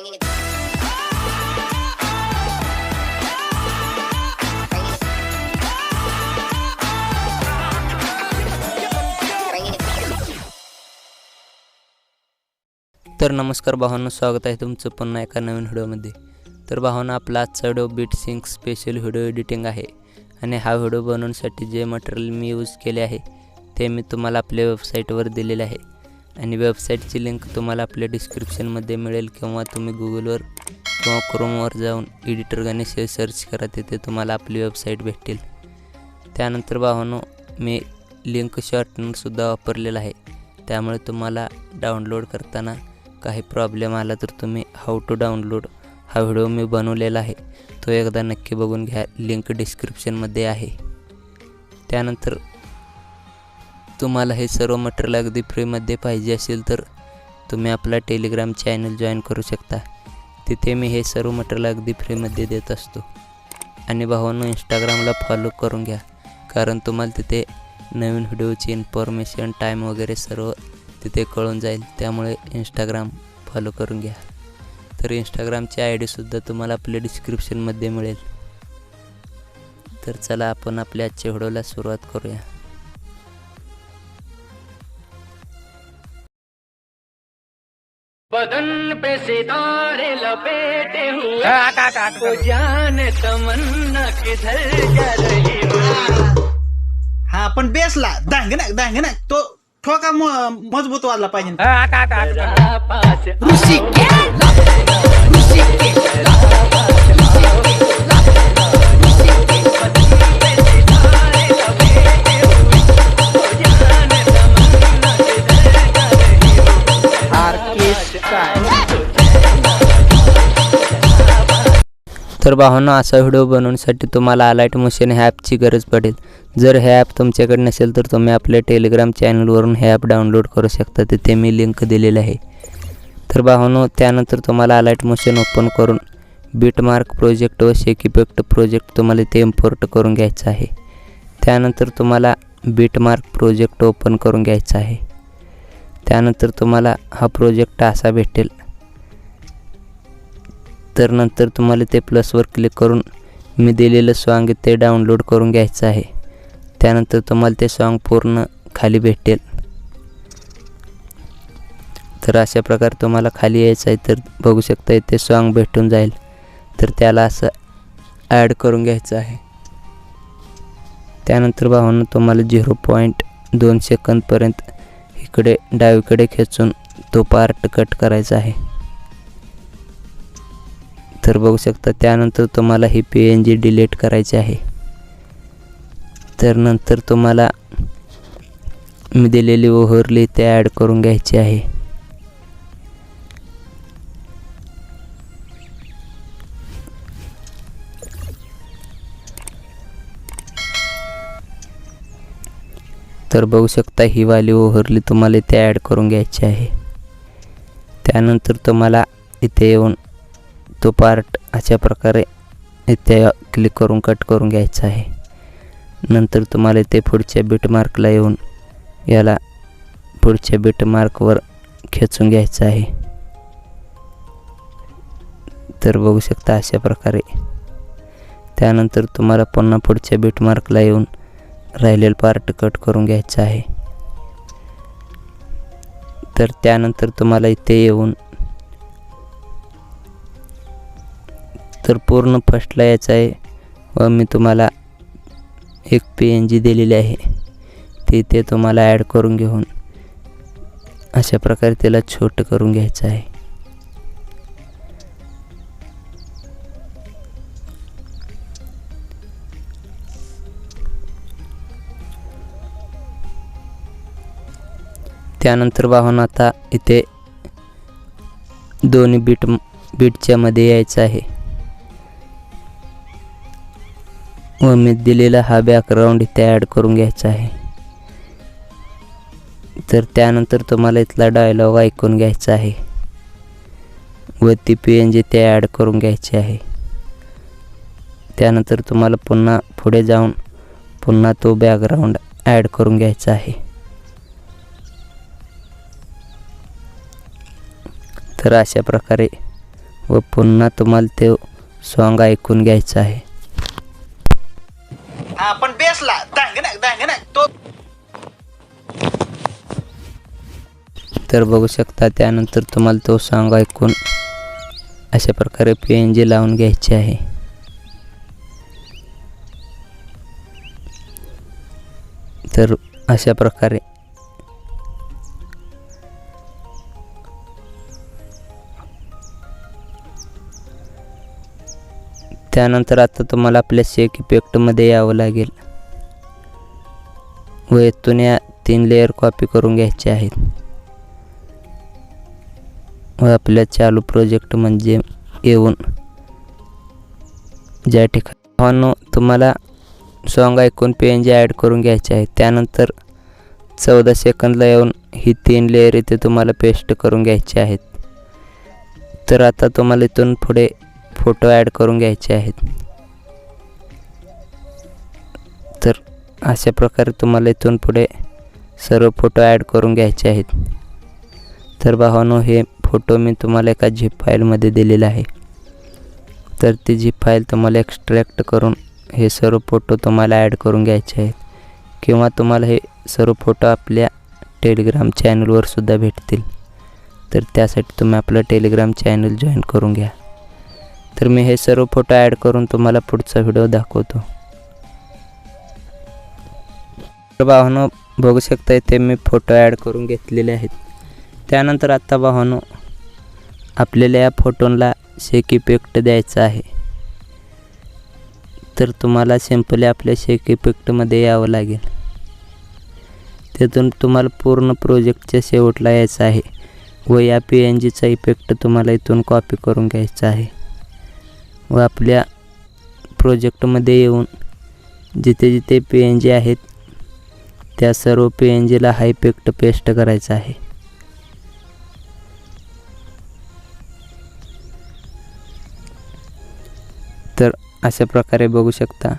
तर नमस्कार भावांनो, स्वागत आहे तुमचं पुन्हा एका नवीन व्हिडिओमध्ये। तर भावांनो, आपला आजचा video beat sync special video editing आहे आणि हा व्हिडिओ बनवण्यासाठी जे मटेरियल मी यूज केले आहे ते मी तुम्हाला आपल्या वेबसाईटवर दिलेले आहे आणि वेबसाईटची लिंक तुम्हाला आपल्या डिस्क्रिप्शनमध्ये मिळेल किंवा तुम्ही गुगलवर किंवा क्रोमवर जाऊन एडिटर गणेश हे सर्च करा, तिथे तुम्हाला आपली वेबसाईट भेटेल। त्यानंतर भावांनो, मी लिंक शॉर्टनरसुद्धा वापरलेला आहे, त्यामुळे तुम्हाला डाउनलोड करताना काही प्रॉब्लेम आला तर तुम्ही हाऊ टू डाउनलोड हा व्हिडिओ मी बनवलेला आहे, तो एकदा नक्की बघून घ्या, लिंक डिस्क्रिप्शनमध्ये आहे। त्यानंतर तुम्हाला हे सर्व मटेरियल अगदी फ्रीमध्ये पाहिजे असेल तर तुम्ही आपला टेलिग्राम चॅनल जॉईन करू शकता, तिथे मी हे सर्व मटेरियल अगदी फ्रीमध्ये देत असतो। आणि भावांनो, इंस्टाग्रामला फॉलो करून घ्या, कारण तुम्हाला तिथे नवीन व्हिडिओची इन्फॉर्मेशन टाईम वगैरे सर्व तिथे कळून जाईल, त्यामुळे इंस्टाग्राम फॉलो करून घ्या। तर इंस्टाग्रामची ID सुद्धा तुम्हाला आपल्या डिस्क्रिप्शनमध्ये मिळेल। तर चला आपण आपल्या आजच्या व्हिडिओला सुरुवात करूया। बदन पे सितारे लपेटे हुए वो जाने तमन्ना किधर जा रही हो। हा पण बेसला दांगना तो ठोका मजबूत वाजला पाहिजे। तर भावांनो, असा व्हिडिओ बनवण्यासाठी तुम्हाला अलाइट मोशन ह्या ॲपची गरज पडेल। जर हे ॲप तुमच्याकडे नसेल तर तुम्ही आपल्या टेलिग्राम चॅनलवरून हे ॲप डाउनलोड करू शकता, तिथे मी लिंक दिलेली आहे। तर भावांनो, त्यानंतर तुम्हाला अलाइट मोशन ओपन करून बीटमार्क प्रोजेक्ट व शेक इफेक्ट प्रोजेक्ट तुम्हाला ते इम्पोर्ट करून घ्यायचं आहे। त्यानंतर तुम्हाला बीटमार्क प्रोजेक्ट ओपन करून घ्यायचा आहे। त्यानंतर तुम्हाला हा प्रोजेक्ट असा भेटेल। तर नंतर तुम्हाला ते प्लसवर क्लिक करून मी दिलेलं सॉन्ग ते डाउनलोड करून घ्यायचं आहे। त्यानंतर तुम्हाला ते सॉन्ग पूर्ण खाली भेटेल। तर अशा प्रकारे तुम्हाला खाली यायचं आहे, तर बघू शकता इथे सॉन्ग भेटून जाईल, तर त्याला असं ॲड करून घ्यायचं आहे। त्यानंतर भावांनो, तुम्हाला 0.2 सेकंदपर्यंत इकडे डावीकडे खेचून तो पार्ट कट करायचा आहे। तर बघू शकता, त्यानंतर तुम्हाला ही PNG डिलीट करायची आहे। तर नंतर तुम्हाला मी दिलेली ओव्हरले ते ॲड करून घ्यायची आहे। तर बघू शकता, ही वाली ओव्हरले तुम्हाला इथे ॲड करून घ्यायची आहे। त्यानंतर तुम्हाला इथे येऊन तो पार्ट अशा प्रकारे इथे क्लिक करून कट करून घ्यायचा आहे। नंतर तुम्हाला इथे पुढच्या बीटमार्कला येऊन याला पुढच्या बीटमार्कवर खेचून घ्यायचं आहे। तर बघू शकता अशा प्रकारे। त्यानंतर तुम्हाला पुन्हा पुढच्या बीटमार्कला येऊन राहिलेला पार्ट कट करून घ्यायचा आहे। तर त्यानंतर तुम्हाला इथे येऊन तर पूर्ण फर्स्टला यायचं आहे व मी तुम्हाला एक PNG दिलेली आहे, ते इथे तुम्हाला ॲड करून घेऊन अशा प्रकारे त्याला छोटं करून घ्यायचं आहे। त्यानंतर भावांनो, आता इथे दोन्ही बीटच्या मध्ये यायचं आहे व मी दिलेला हा बॅकग्राऊंड इथे ॲड करून घ्यायचा आहे। तर त्यानंतर तुम्हाला इथला डायलॉग ऐकून घ्यायचा आहे व ती PNG ते ॲड करून घ्यायची आहे। त्यानंतर तुम्हाला पुन्हा पुढे जाऊन पुन्हा तो बॅकग्राऊंड ॲड करून घ्यायचा आहे। तर अशा प्रकारे व पुन्हा तुम्हाला ते सॉन्ग ऐकून घ्यायचं आहे. आपण बेसला धांगणक तो तर बघू शकता त्यानंतर तुम्हाला तो सॉन्ग ऐकून अशा प्रकारे PNG लावून घ्यायचे आहे. तर अशा प्रकारे त्यानंतर आता तुम्हाला आपल्या शेक इफेक्टमध्ये यावं लागेल व येथून या 3 लेयर कॉपी करून घ्यायचे आहेत व आपल्या चालू प्रोजेक्ट म्हणजे येऊन ज्या ठिकाणी तुम्हाला सॉन्ग ऐकून PNG ॲड करून घ्यायचे आहे त्यानंतर 14 सेकंदला येऊन ही 3 लेयर इथे तुम्हाला पेस्ट करून घ्यायचे आहेत. तर आता तुम्हाला इथून पुढे फोटो ॲड करून घ्यायचे आहेत. तर अशा प्रकारे तुम्हाला इथून पुढे सर्व फोटो ॲड करून घ्यायचे आहेत. तर भावांनो हे फोटो मी तुम्हाला एका झिप फाईलमध्ये दिलेला आहे. तर ती झिप फाईल तुम्हाला एक्स्ट्रॅक्ट करून हे सर्व फोटो तुम्हाला ॲड करून घ्यायचे आहेत किंवा तुम्हाला हे सर्व फोटो आपल्या टेलिग्राम चॅनलवर सुद्धा भेटतील. तर त्यासाठी तुम्ही आपलं टेलिग्राम चॅनल जॉईन करून घ्या. तर मी हे सर्व फोटो ॲड करून तुम्हाला पुढचा व्हिडिओ दाखवतो. तर भावांनो बघू शकता इथे मी फोटो ॲड करून घेतलेले आहेत. त्यानंतर आता भावांनो आपल्याला या फोटोला शेक इफेक्ट द्यायचा आहे. तर तुम्हाला सिंपली आपल्या शेक इफेक्टमध्ये यावं लागेल. तिथून तुम्हाला पूर्ण प्रोजेक्टच्या शेवटला यायचं आहे व या PNGचा इफेक्ट तुम्हाला इथून कॉपी करून घ्यायचा आहे व आपल्या प्रोजेक्टमध्ये येऊन जिथे जिथे PNG आहेत त्या सर्व PNGला हा इफेक्ट पेस्ट करायचा आहे. तर अशा प्रकारे बघू शकता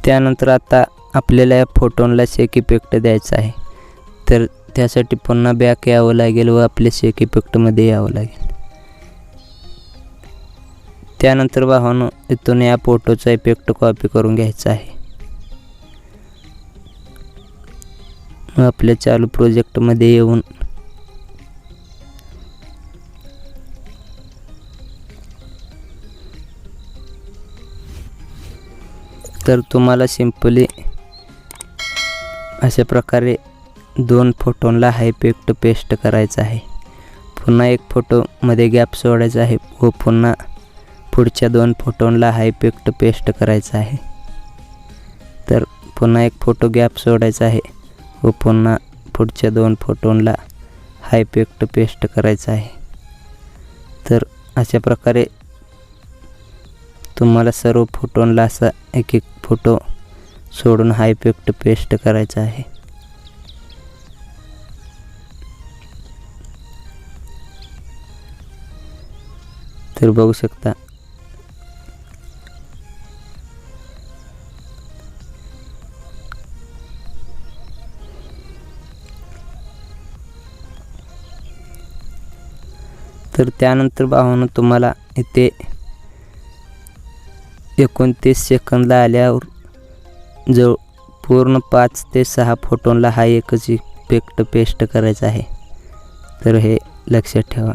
त्यानंतर आता आपल्याला या फोटोला शेक इफेक्ट द्यायचा आहे. तर त्यासाठी पुन्हा बॅक यावं लागेल व आपल्या शेक इफेक्टमध्ये यावं लागेल. त्यानंतर भावांनो इथून या फोटोचा इफेक्ट कॉपी करून घ्यायचा आहे व आपल्या चालू प्रोजेक्टमध्ये येऊन तर तुम्हाला सिंपली अशा प्रकारे 2 फोटोंना हा इफेक्ट पेस्ट करायचा आहे. पुन्हा एक फोटोमध्ये गॅप सोडायचा आहे व पुन्हा पुढच्या 2 फोटोंना हा इफेक्ट पेस्ट करायचा आहे. तर पुन्हा एक फोटो गॅप सोडायचा आहे व पुन्हा पुढच्या 2 फोटोंना हा इफेक्ट पेस्ट करायचा आहे. तर अशा प्रकारे तुम्हाला सर्व फोटोंना असा एक एक फोटो सोडून हा इफेक्ट पेस्ट करायचा आहे. तर बघू शकता तर त्यानंतर भावांनो तुम्हाला इथे 29 सेकंदला आल्यावर जो पूर्ण 5 ते 6 फोटोंना हा एकच इफेक्ट पेस्ट करायचा आहे. तर हे लक्षात ठेवा.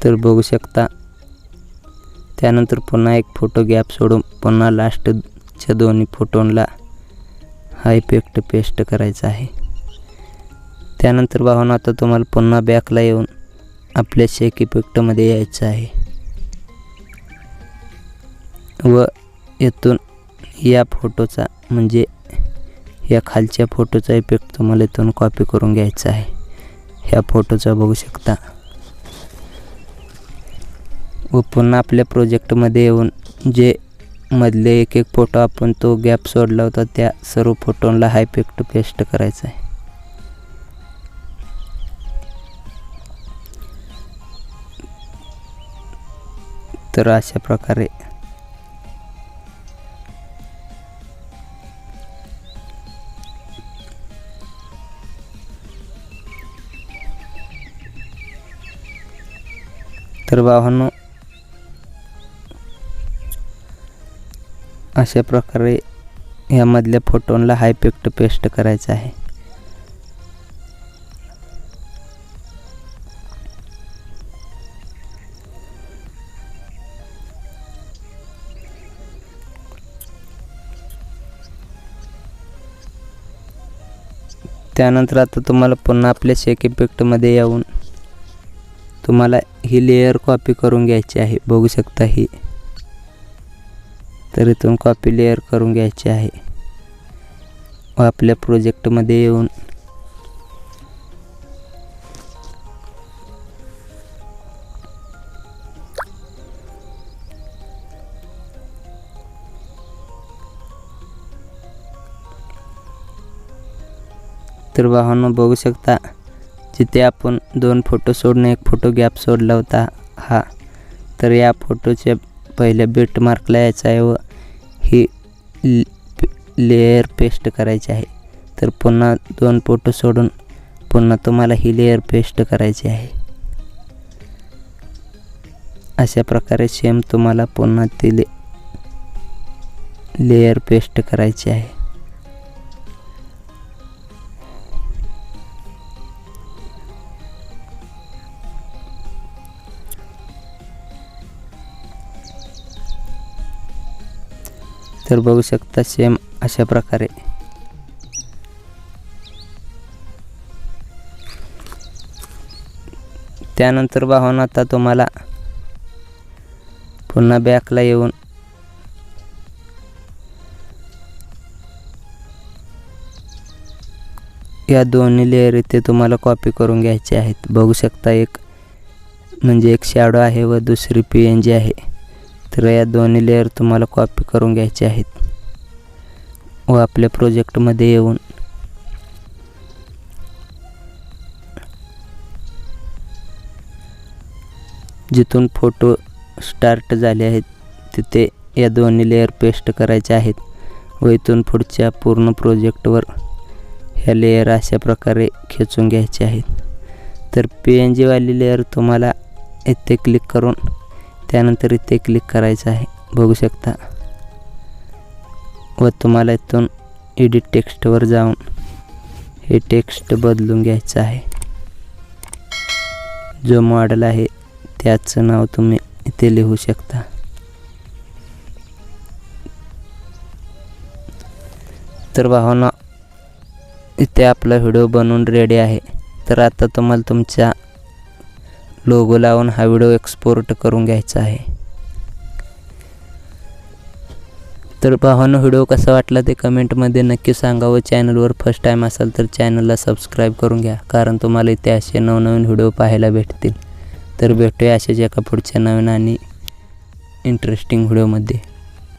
तर बघू शकता त्यानंतर पुन्हा एक फोटो गॅप सोडून पुन्हा लास्टच्या 2 फोटोंना हा इफेक्ट पेस्ट करायचा आहे. त्यानंतर भावांनो आता तुम्हाला पुन्हा बॅकला येऊन आपल्या शेक इफेक्टमध्ये यायचं आहे व येथून या फोटोचा म्हणजे या खालच्या फोटोचा इफेक्ट तुम्हाला इथून कॉपी करून घ्यायचा आहे. ह्या फोटोचा बघू शकता व पुन्हा आपल्या प्रोजेक्टमध्ये येऊन जे मधले एक एक फोटो आपण तो गॅप सोडला होता त्या सर्व फोटोंना हायपिक्ट पेस्ट करायचा आहे. तर अशा प्रकारे तर भावांनो अशा प्रकारे यामधल्या फोटोंना हायपिक्ट पेस्ट करायचं आहे. त्यानंतर आता तुम्हाला पुन्हा आपल्या शेक इफेक्टमध्ये येऊन तुम्हाला ही लेयर कॉपी करून घ्यायची आहे. बघू शकता ही. तर इथून कॉपी लेयर करून घ्यायची आहे व आपल्या प्रोजेक्टमध्ये येऊन तर भावांनो बघू शकता जिथे आपण 2 फोटो सोडून 1 फोटो गॅप सोडला होता हा, तर या फोटोच्या पहिल्या बिट मार्कला यायचा आहे व ही लेयर पेस्ट करायची आहे. तर पुन्हा 2 फोटो सोडून पुन्हा तुम्हाला ही लेयर पेस्ट करायची आहे. अशा प्रकारे सेम तुम्हाला पुन्हा ती लेयर पेस्ट करायची आहे. तर बघू शकता सेम अशा प्रकारे त्यानंतर भावांनो आता तुम्हाला पुन्हा बॅकला येऊन या दोन्ही लेयर इथे तुम्हाला कॉपी करून घ्यायचे आहेत. बघू शकता एक म्हणजे एक शॅडो आहे व दुसरी PNG आहे. तर या दोन्ही लेयर तुम्हाला कॉपी करून घ्यायचे आहेत व आपल्या प्रोजेक्टमध्ये येऊन जिथून फोटो स्टार्ट झाले आहेत तिथे या दोन्ही लेयर पेस्ट करायचे आहेत व इथून पुढच्या पूर्ण प्रोजेक्टवर ह्या लेयर अशा प्रकारे खेचून घ्यायचे आहेत. तर PNG वाली लेयर तुम्हाला इथे क्लिक करून त्यानंतर इथे क्लिक करायचं आहे. बघू शकता व तुम्हाला इथून एडिट टेक्स्टवर जाऊन हे टेक्स्ट बदलून घ्यायचं आहे. जो मॉडेल आहे त्याचं नाव तुम्ही इथे लिहू शकता. तर भावांनो इथे आपला व्हिडिओ बनवून रेडी आहे. तर आता तुम्हाला तुमचा लोगो लावून हा व्हिडिओ एक्सपोर्ट करून घ्यायचा आहे. तर भावांनो व्हिडिओ कसा वाटला ते कमेंटमध्ये नक्की सांगा व चॅनलवर फर्स्ट टाइम असाल तर चॅनलला सबस्क्राईब करून घ्या, कारण तुम्हाला इथे असे नवनवीन व्हिडिओ पाहायला भेटतील. तर भेटूया अशाच एका पुढच्या नवीन आणि इंटरेस्टिंग व्हिडिओमध्ये.